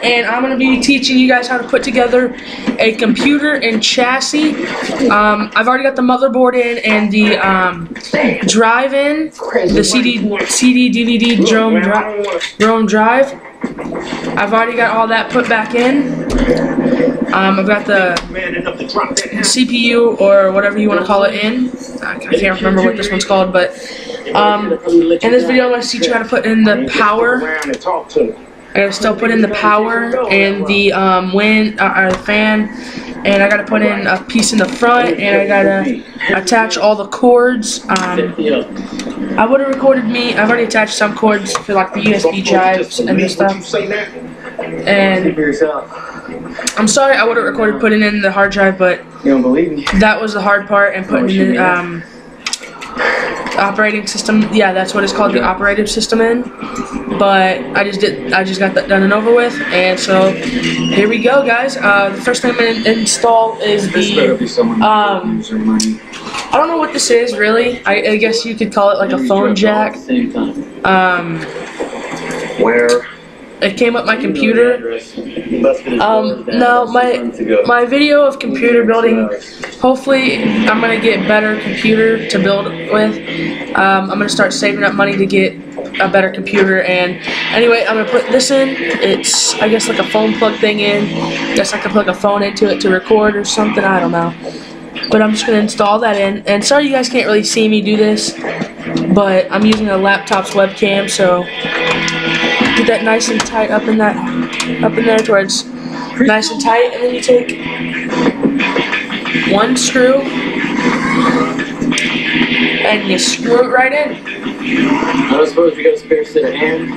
and I'm going to be teaching you guys how to put together a computer and chassis. I've already got the motherboard in and the drive in, the CD, DVD, ROM drive. I've already got all that put back in. I've got the CPU or whatever you want to call it in. I can't remember what this one's called, but in this video I'm going to teach you how to put in the power. I gotta still put in the power and the fan, and I gotta put in a piece in the front, and I gotta attach all the cords. I would have recorded me. I've already attached some cords for like the USB drives and this stuff. And I'm sorry, I would have recorded putting in the hard drive, but that was the hard part, and putting in the operating system. Yeah, that's what it's called, the operating system in. But I just got that done and over with, and so here we go, guys. The first thing I'm gonna install is the I don't know what this is really. I guess you could call it like a phone jack. It came with my computer. Now my video of computer building, hopefully I'm gonna get better computer to build with. I'm gonna start saving up money to get a better computer, and anyway, I'm gonna put this in. It's, I guess, like a phone plug thing in. I guess I could plug a phone into it to record or something, I don't know. But I'm just gonna install that in, and sorry you guys can't really see me do this, but I'm using a laptop's webcam, so get that nice and tight up in there to where it's nice and tight, and then you take one screw and you screw it right in. I don't suppose you got a spare set of hands.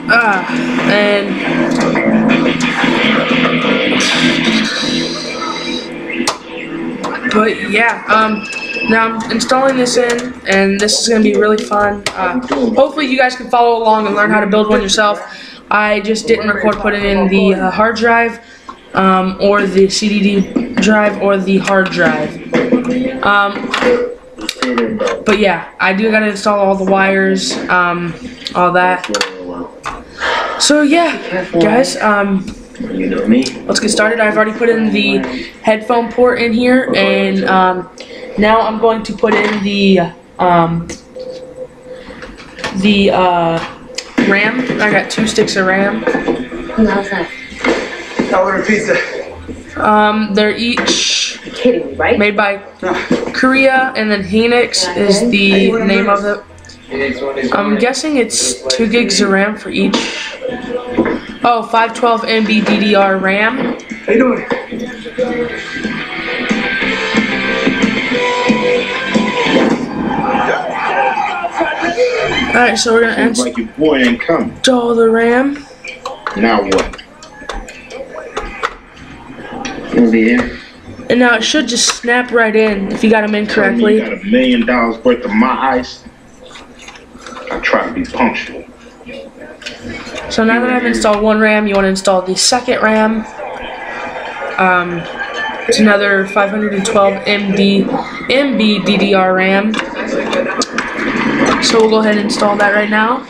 But yeah, now I'm installing this in, and this is going to be really fun. Hopefully you guys can follow along and learn how to build one yourself. I just didn't record putting in the hard drive, or the CD drive, or the hard drive. But yeah, I do gotta install all the wires, all that. So yeah, guys, let's get started. I've already put in the headphone port in here, and now I'm going to put in the RAM. I got 2 sticks of RAM. I ordered pizza. They're each Right? made by Korea, and then Phoenix is the name of it. I'm guessing it's 2 gigs of RAM for each. Oh, 512 MB DDR RAM. How you doing? Alright, so we're gonna Like your boy ain't coming. install the RAM. Now what? You'll be here. And now it should just snap right in if you got them in correctly. You got $1 million worth of my ice. I try to be punctual. So now that I've installed one RAM, you want to install the second RAM. It's another 512 MB DDR RAM. So we'll go ahead and install that right now.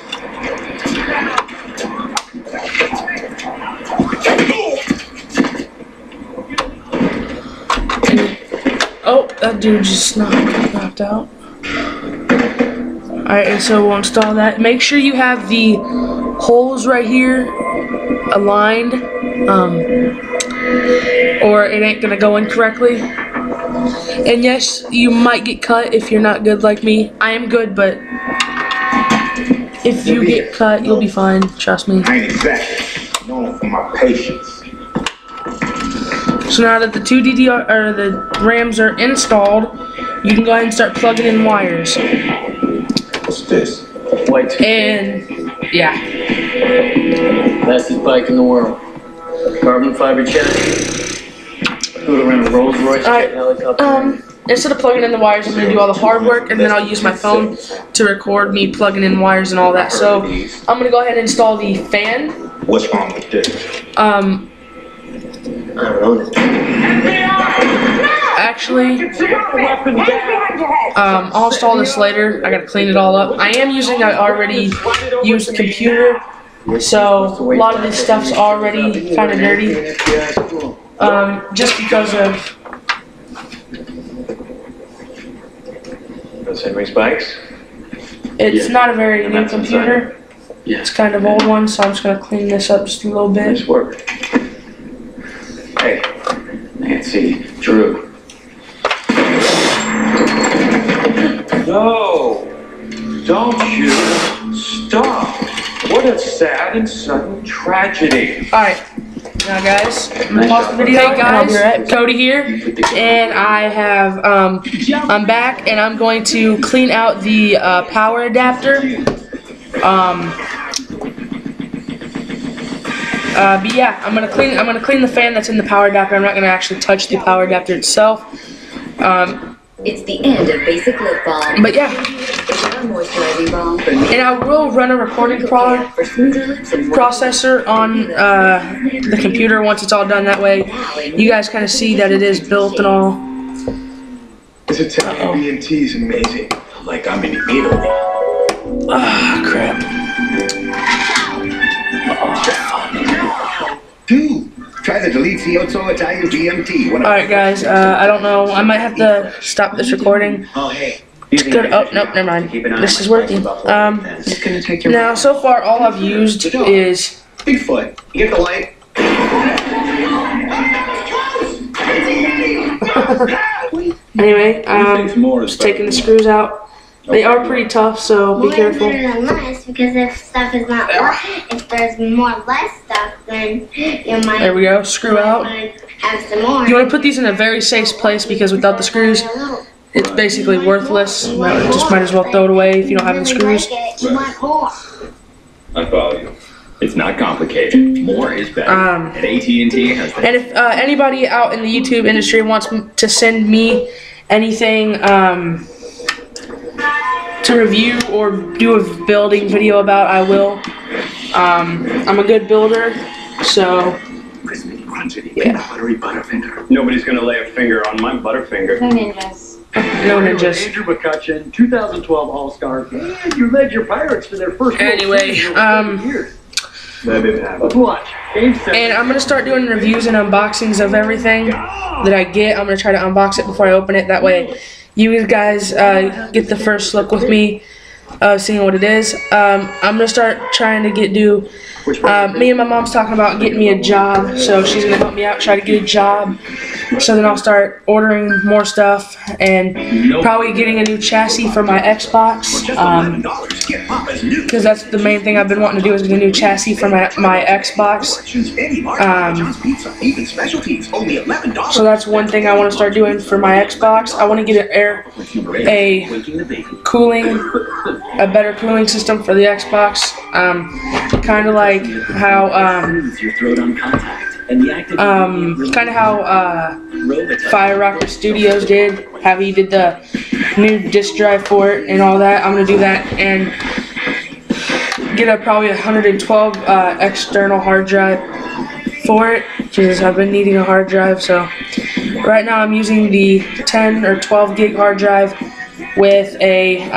Oh, that dude just knocked out. Alright, and so we'll install that. Make sure you have the holes right here aligned, or it ain't gonna go in correctly. And yes, you might get cut if you're not good like me. I am good, but if you get cut, you'll be fine. Trust me. I ain't exactly known for my patience. So now that the 2 DDR or the RAMs are installed, you can go ahead and start plugging in wires. What's this? White. And yeah. Fastest bike in the world. Carbon fiber chassis. Do it around a Rolls Royce helicopter. Instead of plugging in the wires, I'm going to do all the hard work, and then I'll use my phone to record me plugging in wires and all that. So I'm going to go ahead and install the fan. What's wrong with this? I don't know. Actually, I'll install this later. I gotta clean it all up. I am using an already used computer, So a lot of this stuff's already kind of dirty, just because of. Those Henry spikes? It's not a very new computer. It's kind of old one, so I'm just gonna clean this up just a little bit. Nice work. Hey, Nancy, Drew. No, don't you stop. What a sad and sudden tragedy. Alright, now guys, I'm gonna pause the video. Hey guys, Cody here, and I have, I'm back, and I'm going to clean out the power adapter. But yeah, I'm gonna clean the fan that's in the power adapter. I'm not gonna actually touch the power adapter itself. It's the end of basic lip balm. But yeah, Moisturizing balm. and I will run a recording processor on the computer once it's all done. That way, you guys kind of see that it is built and all. This Italian B&T is amazing. Like I'm in Italy. Ah, crap. Dude, try the delete CO2 Italian BMT. Alright guys, I don't know. I might have to stop this recording. Oh, hey. Good. Oh, nope, never mind. This is working. Now, so far, all I've used is... Bigfoot, you get the light? Anyway, just taking the screws out. They are pretty tough, so be careful. Better than less, because if stuff is not if there's more less stuff, then you might. There we go. Screw out. Have some more. You want to put these in a very safe place because without the screws, it's basically worthless. Just might as well throw it away if you don't have the screws. You want more. I follow you. It's not complicated. More is better. And AT&T has the... And if anybody out in the YouTube industry wants to send me anything to review or do a building video about, I will. I'm a good builder, so yeah. Nobody's gonna lay a finger on my Butterfinger. No ninjas. No ninjas. Andrew McCutcheon, 2012 All-Star, and you led your Pirates to their first. Anyway, That didn't happen. Let's watch. Game 7. and I'm gonna start doing reviews and unboxings of everything that I get. I'm gonna try to unbox it before I open it. That way, you guys get the first look with me, seeing what it is. I'm gonna start trying to do. Me and my mom's talking about getting me a job, so she's gonna help me out, try to get a job. So then I'll start ordering more stuff and probably getting a new chassis for my Xbox. Because that's the main thing I've been wanting to do is get a new chassis for my Xbox. So that's one thing I want to start doing for my Xbox. I want to get a better cooling system for the Xbox. Kind of like how Fire Rocker Studios did, how he did the new disk drive for it and all that. I'm gonna do that and get probably 112 external hard drive for it, because I've been needing a hard drive. So right now I'm using the 10 or 12 gig hard drive with a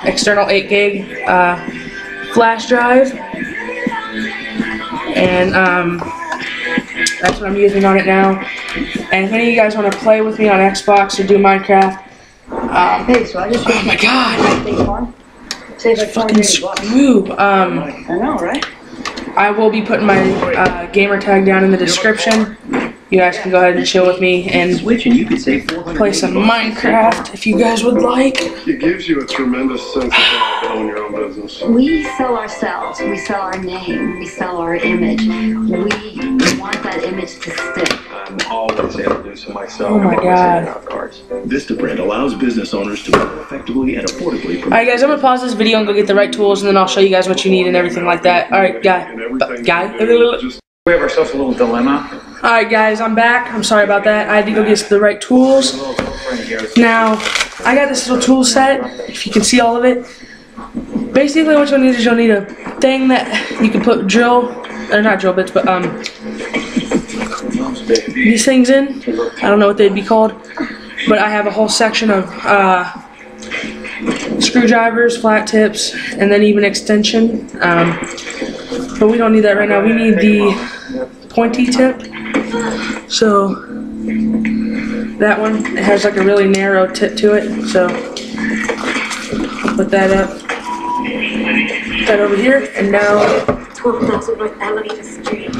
external 8 gig flash drive, and that's what I'm using on it now. And if any of you guys want to play with me on Xbox or do Minecraft, oh my god, fucking screw. I know, right? I will be putting my gamer tag down in the description. You guys can go ahead and chill with me and play some Minecraft if you guys would like. It gives you a tremendous sense of pride to own your own business. We sell ourselves. We sell our name. We sell our image. We want that image to stick. I'm always introducing myself. Oh my god. Vistaprint allows business owners to more effectively and affordably promote. Alright guys, I'm going to pause this video and go get the right tools, and then I'll show you guys what you need and everything like that. Alright, guy. We have ourselves a little dilemma. Alright guys, I'm back. I'm sorry about that. I had to go get the right tools. Now, I got this little tool set, if you can see all of it. Basically what you'll need is you'll need a thing that you can put not drill bits, but these things in. I don't know what they'd be called. But I have a whole section of screwdrivers, flat tips, and then even extension. But but we don't need that right now. We need the pointy tip. So that one, it has like a really narrow tip to it. So I'll put that up. Put that over here, and now. 12,000 North Alameda Street.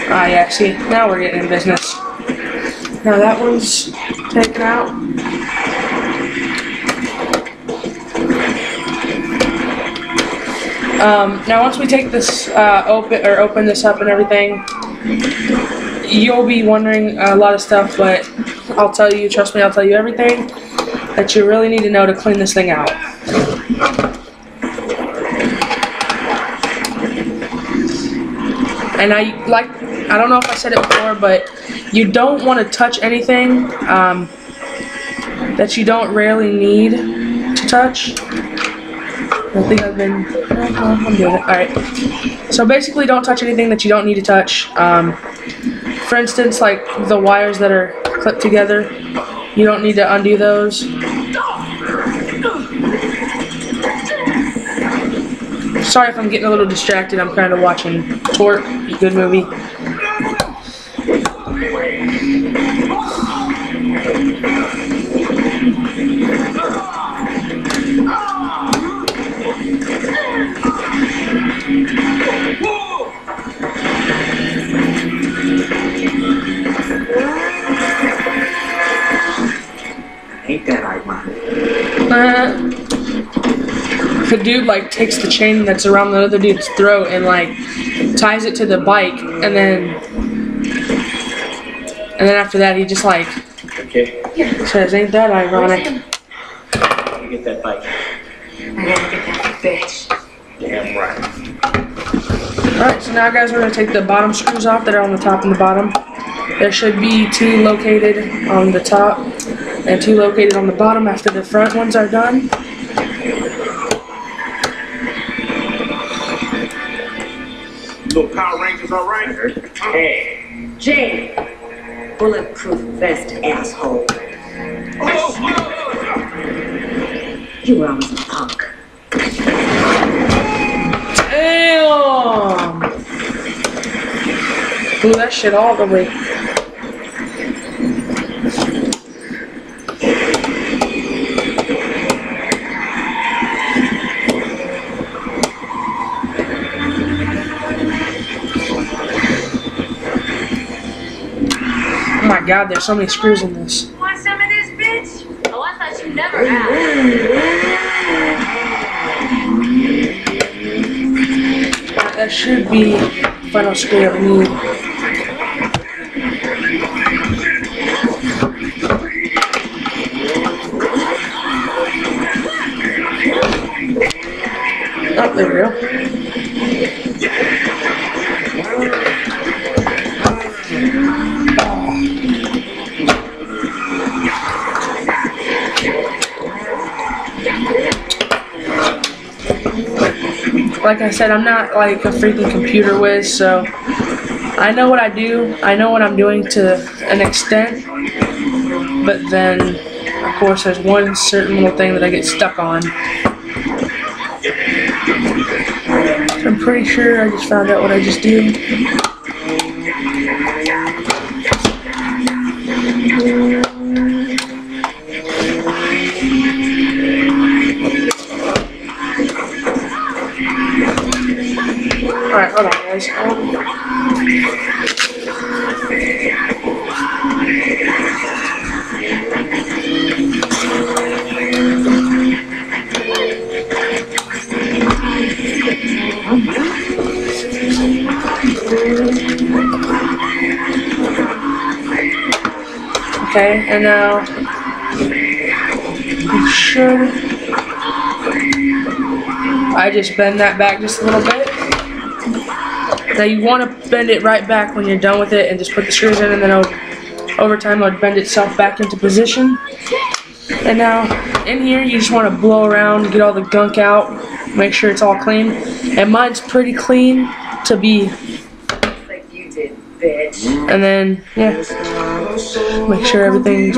Ah, yeah, see, now we're getting in business. Now that one's taken out. Now once we take this open this up and everything, you'll be wondering a lot of stuff, but I'll tell you, trust me, I'll tell you everything that you really need to know to clean this thing out. And I don't know if I said it before, but you don't want to touch anything that you don't really need to touch. I think I'm doing it. Alright. So basically don't touch anything that you don't need to touch. For instance, like the wires that are clipped together, you don't need to undo those. Sorry if I'm getting a little distracted. I'm kind of watching Torque, a good movie. Ain't that ironic? The dude like takes the chain that's around the other dude's throat and like ties it to the bike, and then after that he just like says, "Ain't that ironic?" Get that bike. I gotta get that bitch. Damn right. Alright, so now guys, we're going to take the bottom screws off that are on the top and the bottom. There should be 2 located on the top and 2 located on the bottom after the front ones are done. Little Power Rangers, all right? Hey. Jay, bulletproof vest, asshole. You were always a punk. Damn! Blew that shit all the way. Oh my god, there's so many screws in this. Want some of this, bitch? Oh, I thought you never asked. That should be the final screw that we need. Oh, there we go. Like I said, I'm not like a freaking computer whiz, so I know what I do. I know what I'm doing to an extent, but then, of course, there's one certain little thing that I get stuck on. I'm pretty sure I just found out what I just did. Alright, hold on guys. Okay, and now you should. I just bend that back just a little bit. Now you want to bend it right back when you're done with it, and just put the screws in, and then over time it would bend itself back into position. And now in here you just want to blow around, get all the gunk out, make sure it's all clean. And mine's pretty clean to be. Like you did, bitch. And then yeah, make sure everything's.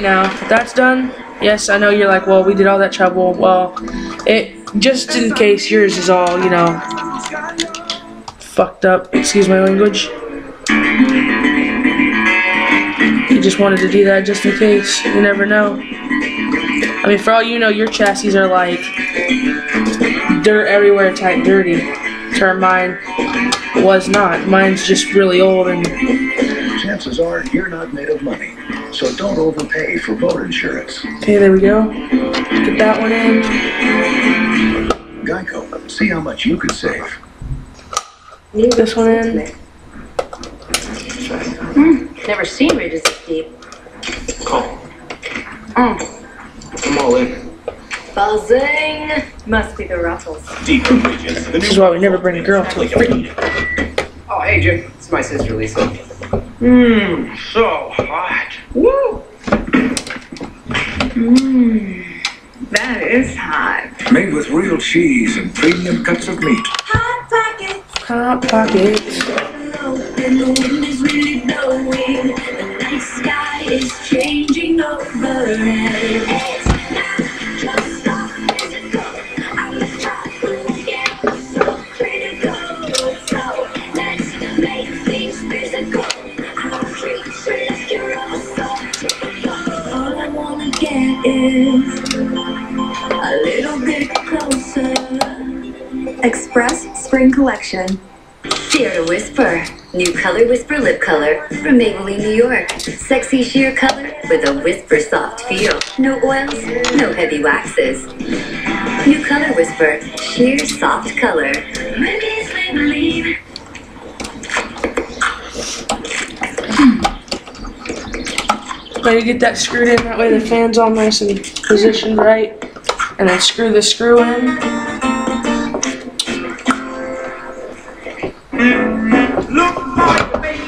Now if that's done, Yes, I know you're like, well, we did all that trouble. Well, just in case yours is all, you know, fucked up. Excuse my language. You just wanted to do that just in case. You never know. I mean, for all you know, your chassis are like dirt everywhere type dirty. Term mine was not. Mine's just really old and. Chances are you're not made of money, so don't overpay for boat insurance. Okay, there we go. Get that one in. Geico, see how much you could save. This one in. Never seen ridges this deep. Call. I'm all in. Buzzing. Must be the ruffles. Deeper ridges. This is why we never bring a girl to a freaking. Oh, hey, Jim. It's my sister, Lisa. So hot. Woo! That is hot. Made with real cheese and premium cuts of meat. Hot pockets. Hot pockets. And the wind is really blowing. The night sky is changing over. And it's not just a physical. I was trying to get so critical. So let's make things physical. I'll treat you like you're all so typical. All I wanna get is a little bit closer. Express Spring Collection. Dare to Whisper. New Color Whisper Lip Color from Maybelline, New York. Sexy sheer color with a whisper soft feel. No oils, no heavy waxes. New Color Whisper. Sheer soft color. Maybe it's Maybelline. Now you get that screwed in, that way the fan's all nice and positioned right. And then screw the screw in.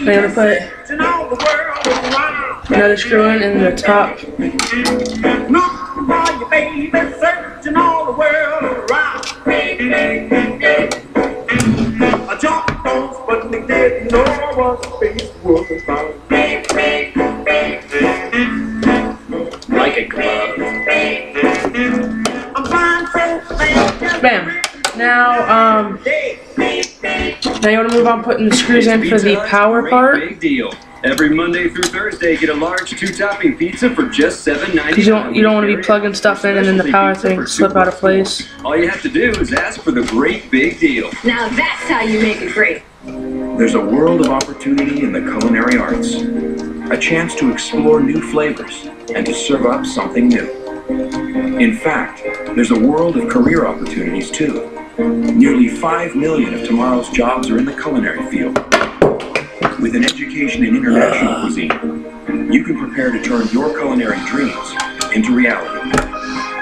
I'm gonna put another screw in the top. Like a glove. Bam. Now you want to move on putting the screws in for the power part. Big deal. Every Monday through Thursday, get a large 2-topping pizza for just $7.99. You don't want to be plugging stuff in and then the power thing slip out of place. All you have to do is ask for the great big deal. Now that's how you make it great. There's a world of opportunity in the culinary arts. A chance to explore new flavors and to serve up something new. In fact, there's a world of career opportunities too. Nearly 5 million of tomorrow's jobs are in the culinary field. With an education in international cuisine, you can prepare to turn your culinary dreams into reality.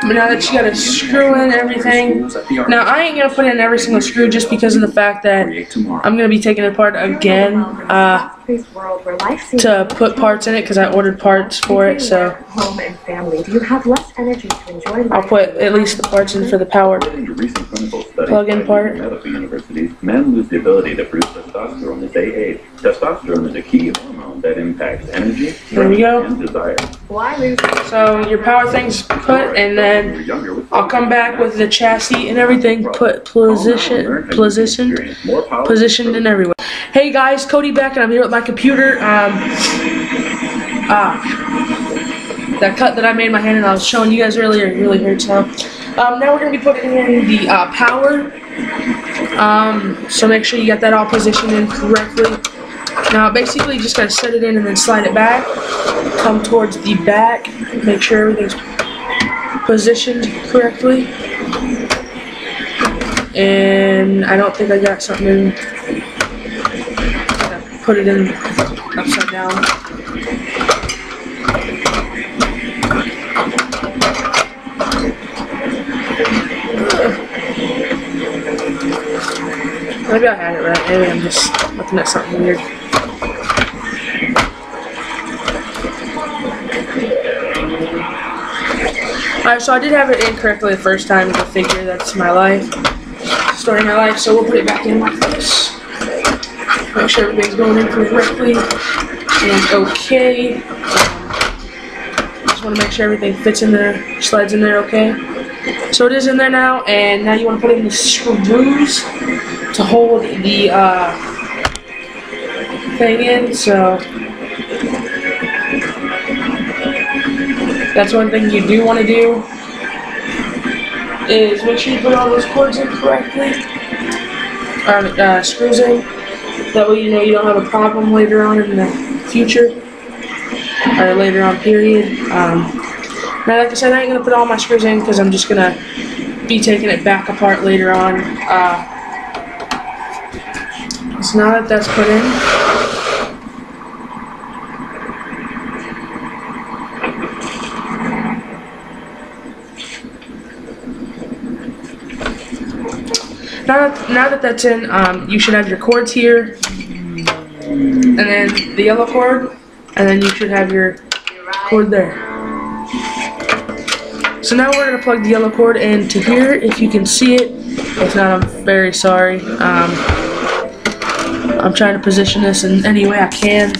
But now that you got to screw in everything, now I ain't gonna put in every single screw just because of the fact that I'm gonna be taking it apart again to put parts in it because I ordered parts for it. So home and family, do you have less energy to enjoy life? I'll put at least the parts in for the power plug-in part. Medical universities, men lose the ability to produce testosterone as they age. Testosterone is a key hormone that impacts energy, There we go. and desire. So your power thing's put, and then I'll come back with the chassis and everything put positioned and everywhere. Hey guys, Cody back, and I'm here with my computer. That cut that I made in my hand and I was showing you guys earlier, it really hurts now. Now we're going to be putting in the power. So make sure you get that all positioned in correctly. Now basically you just got to set it in and then slide it back. Come towards the back. Make sure everything's positioned correctly. And I don't think I got something in. Put it in upside down. Maybe I had it right. Maybe I'm just looking at something weird. Alright, so I did have it in correctly the first time. Go figure, that's my life. Story of my life, so we'll put it back in like this. Make sure everything's going in correctly and okay. just want to make sure everything fits in there, slides in there okay. So it is in there now, and now you want to put in the screws to hold the thing in. So that's one thing you do want to do, is make sure you put all those cords in correctly, or screws in. That way you know you don't have a problem later on in the future, or later on period. Now like I said, I ain't going to put all my screws in because I'm just going to be taking it back apart later on. So now that that's put in, now that that's in, you should have your cords here, and then the yellow cord, and then you should have your cord there. So now we're going to plug the yellow cord into here, if you can see it. If not, I'm very sorry. I'm trying to position this in any way I can.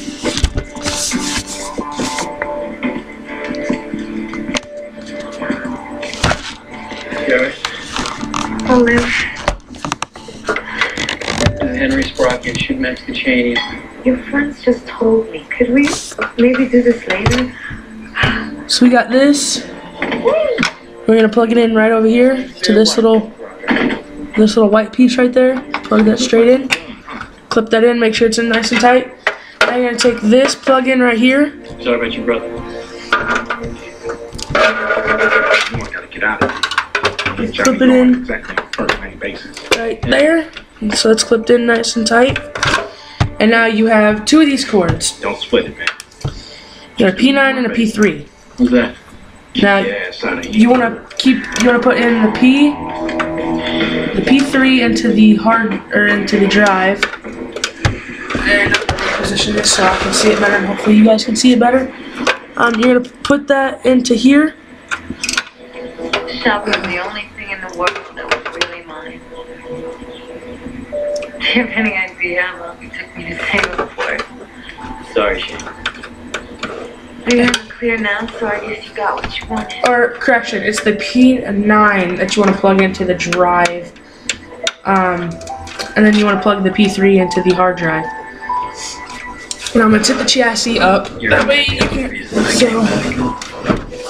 Hello. Henry Sprocket, shoot Max the Cheney. Your friends just told me. Could we maybe do this later? So we got this. We're gonna plug it in right over here to this little white piece right there. Plug that straight in. Clip that in. Make sure it's in nice and tight. Now you're gonna take this plug in right here. Sorry about your brother. Clip it in right there. And so it's clipped in nice and tight. And now you have two of these cords. Don't split it, man. You got a P9 and a P3. Who's that? Now you wanna put in the P3 into the into the drive. And position this so I can see it better, and hopefully you guys can see it better. You're gonna put that into here. Shopping was the only thing in the world that was really mine. Do you have any idea how long it took me to save up for it? Sorry, Shane. Are you clear now? So I guess you got what you wanted. Or correction, it's the P9 that you want to plug into the drive. And then you want to plug the P3 into the hard drive. And I'm gonna tip the chassis up. That way you can. So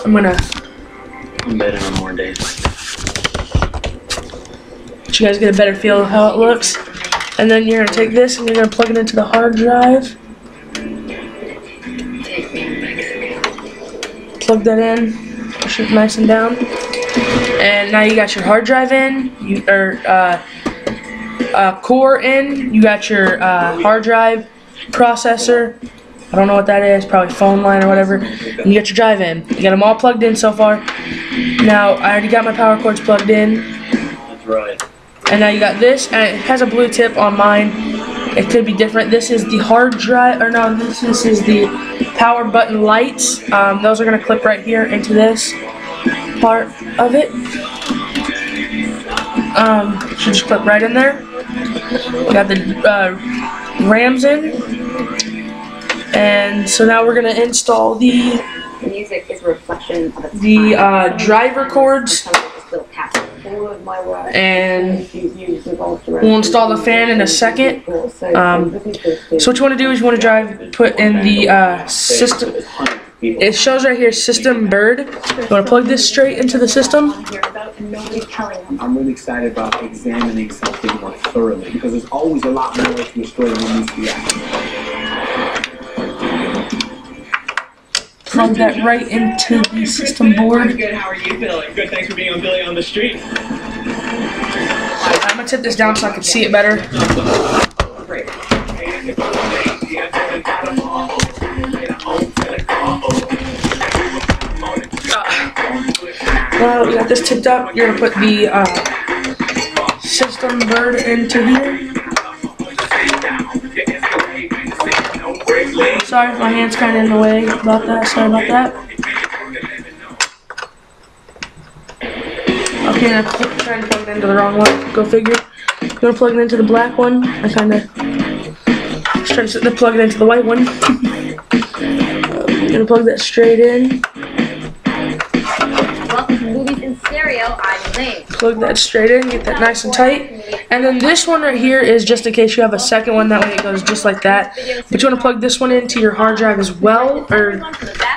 I'm betting on more days like this. You guys get a better feel of how it looks. And then you're gonna take this and you're gonna plug it into the hard drive. Plug that in, push it nice and down. And now you got your hard drive in, core in. You got your hard drive processor. I don't know what that is, probably phone line or whatever. And you got your drive in. You got them all plugged in so far. Now I already got my power cords plugged in. That's right. And now you got this, and it has a blue tip on mine. It could be different. This is the hard drive, or no, this is the power button lights. Those are gonna clip right here into this part of it. Should just clip right in there. We got the RAMs in, and so now we're gonna install the Music is a reflection of driver cords. And we'll install the fan in a second. So what you want to do is you want to put in the system. It shows right here, system bird. You want to plug this straight into the system. I'm really excited about examining something more thoroughly because there's always a lot more to a story than meets the eye. Plug that right into the system board. Good. How are you feeling? Good. Thanks for being on Billy on the Street. I'm gonna tip this down so I can see it better. Well, we got this tipped up. You're gonna put the system bird into here. Sorry, my hand's kind of in the way about that. Sorry about that. Okay, I'm trying to plug it into the wrong one. Go figure. I'm gonna plug it into the black one. I kind of trying to plug it into the white one. I'm gonna plug that straight in. stereo, I'm Lane. Plug that straight in, get that nice and tight. And then this one right here is just in case you have a second one, that way it goes just like that. But you want to plug this one into your hard drive as well, or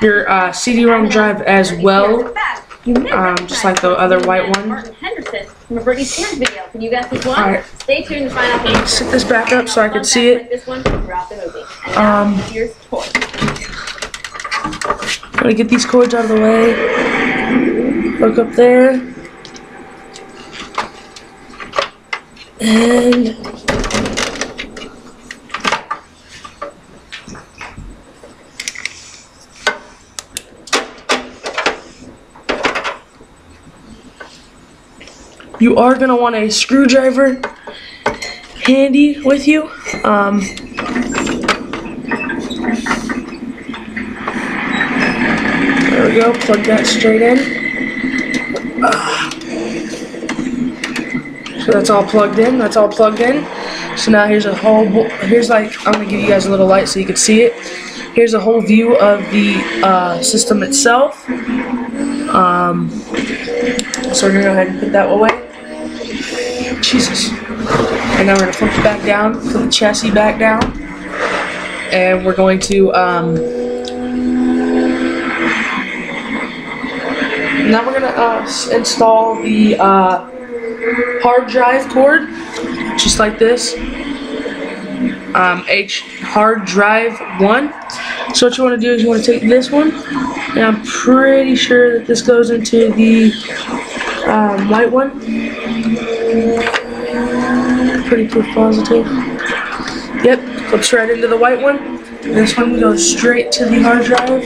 your CD-ROM drive as well, just like the other white one. From a Britney Spears video. Can you guess this one? Alright. Stay tuned to find out. Let me sit this back up so I can see it. This one throughout the movie. And now, here's toy. I'm gonna get these cords out of the way. Hook up there. And you are going to want a screwdriver handy with you. There we go, plug that straight in. So that's all plugged in, So now here's a whole, I'm going to give you guys a little light so you can see it. Here's a whole view of the system itself. So we're going to go ahead and put that away. Jesus. And now we're going to flip it back down, put the chassis back down, and we're going to, now we're going to install the hard drive cord, just like this, hard drive 1. So what you want to do is you want to take this one, and I'm pretty sure that this goes into the white one. Pretty proof positive. Yep, flips right into the white one. This one goes straight to the hard drive.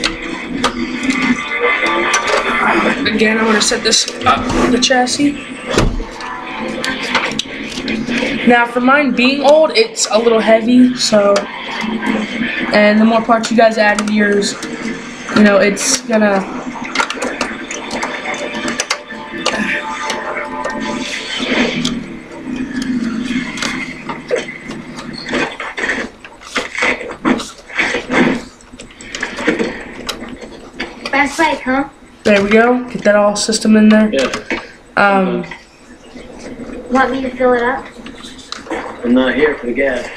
Again, I'm going to set this up on the chassis. Now, for mine being old, it's a little heavy, so, and the more parts you guys add into yours, you know, it's gonna, Fast bike, huh? there we go. Get that all system in there. Yeah. Want me to fill it up? I'm not here for the gas.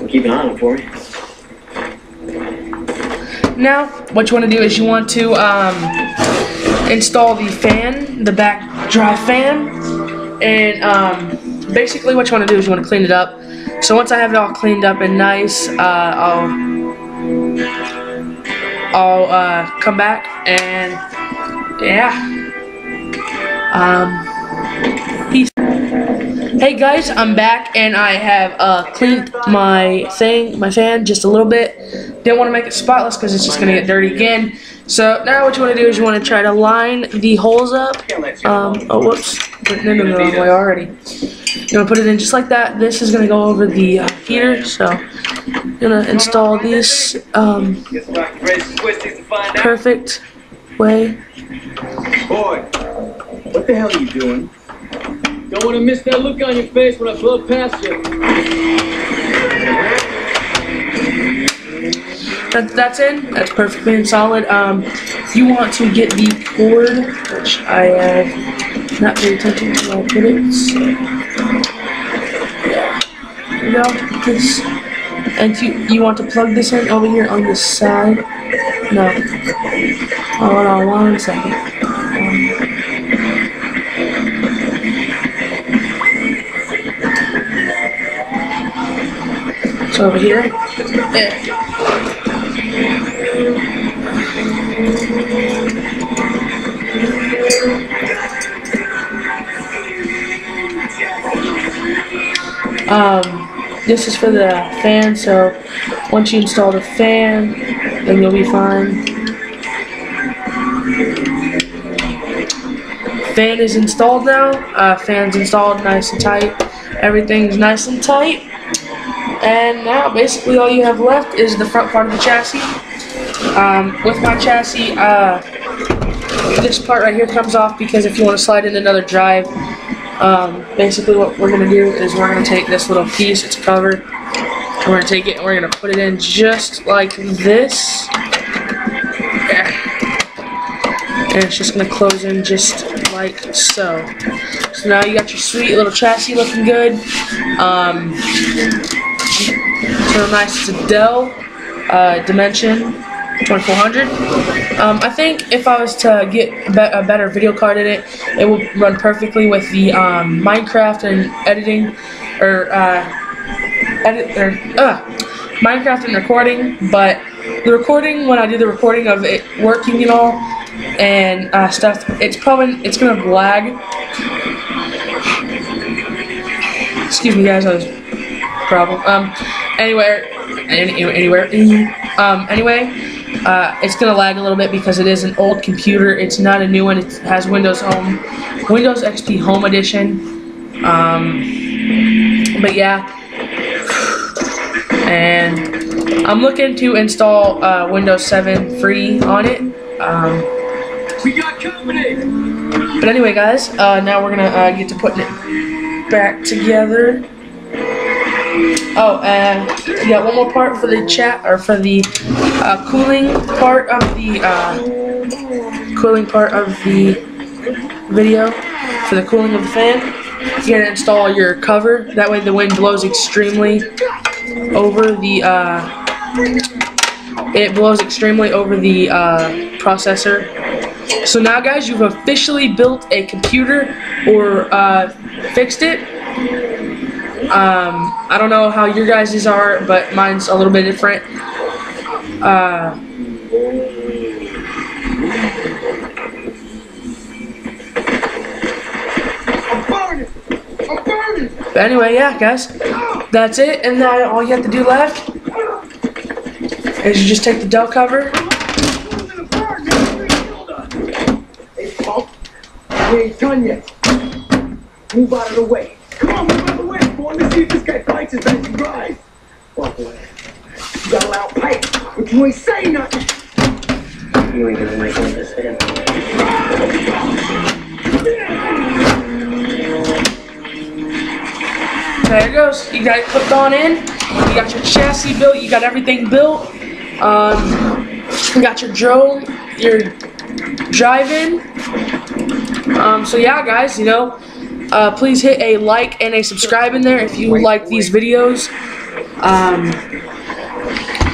Keep an eye on it for me. Now, what you want to do is you want to install the fan, the back drive fan, and basically what you want to do is you want to clean it up. So once I have it all cleaned up and nice, I'll come back and yeah. Peace. Hey guys, I'm back and I have cleaned my fan just a little bit. Didn't want to make it spotless because it's just gonna get dirty again. So now what you want to do is you want to try to line the holes up. Oh whoops, putting it in the wrong way already. You want to put it in just like that. This is gonna go over the heater. So I'm gonna install these perfect way. Boy, what the hell are you doing? Don't want to miss that look on your face when I blow past you. That's in. That's perfectly and solid. You want to get the cord, which I have not paid attention to when I put it. So, yeah. There we go. This, and you want to plug this in over here on this side. No. Hold on 1 second. So over here. Yeah. This is for the fan, so once you install the fan, then you'll be fine. Fan is installed now. Fan's installed nice and tight. Everything's nice and tight. And now basically all you have left is the front part of the chassis. With my chassis, this part right here comes off because if you want to slide in another drive, basically what we're going to do is we're going to take this little piece, it's a cover, and we're going to take it and we're going to put it in just like this. Yeah. and it's just gonna close in just like so. So now you got your sweet little chassis looking good. So nice. It's a Dell Dimension 2400. I think if I was to get a better video card in it, it will run perfectly with the Minecraft and editing, or Minecraft and recording. But the recording, when I do the recording of it working and all and stuff, it's gonna lag. Excuse me, guys, I was problem. Anyway, it's gonna lag a little bit because it is an old computer. It's not a new one. It has Windows XP Home Edition. But yeah, and I'm looking to install Windows 7 free on it. We got company. But anyway, guys, now we're gonna get to putting it back together. Oh, and yeah, one more part for the chat, or for the cooling part of the video, for the cooling of the fan. You gotta install your cover. That way, the wind blows extremely over the processor. So now, guys, you've officially built a computer, or fixed it. I don't know how your guys' are, but mine's a little bit different. But anyway, yeah, guys, that's it. And then all you have to do left is you just take the Dell cover. Hey, Punk, we ain't done yet. Move out of the way. Come on, move out of the way, boy. Let's see if this guy fights as best he drives. Walk away. You got a loud pipe, but you ain't saying nothing. You ain't gonna make one this hand. There it goes. You got it clipped on in. You got your chassis built. You got everything built. You got your drone, your drive-in. So yeah, guys, you know, please hit a like and a subscribe in there if you like these videos.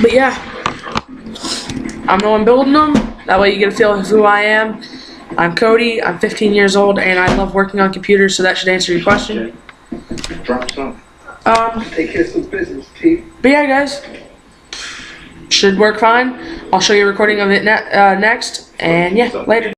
But yeah, I'm the one building them. That way you get a feel of who I am. I'm Cody. I'm 15 years old, and I love working on computers. So that should answer your question. Drop some. Take care of some business, Chief. But yeah, guys, should work fine. I'll show you a recording of it next, and yeah, later.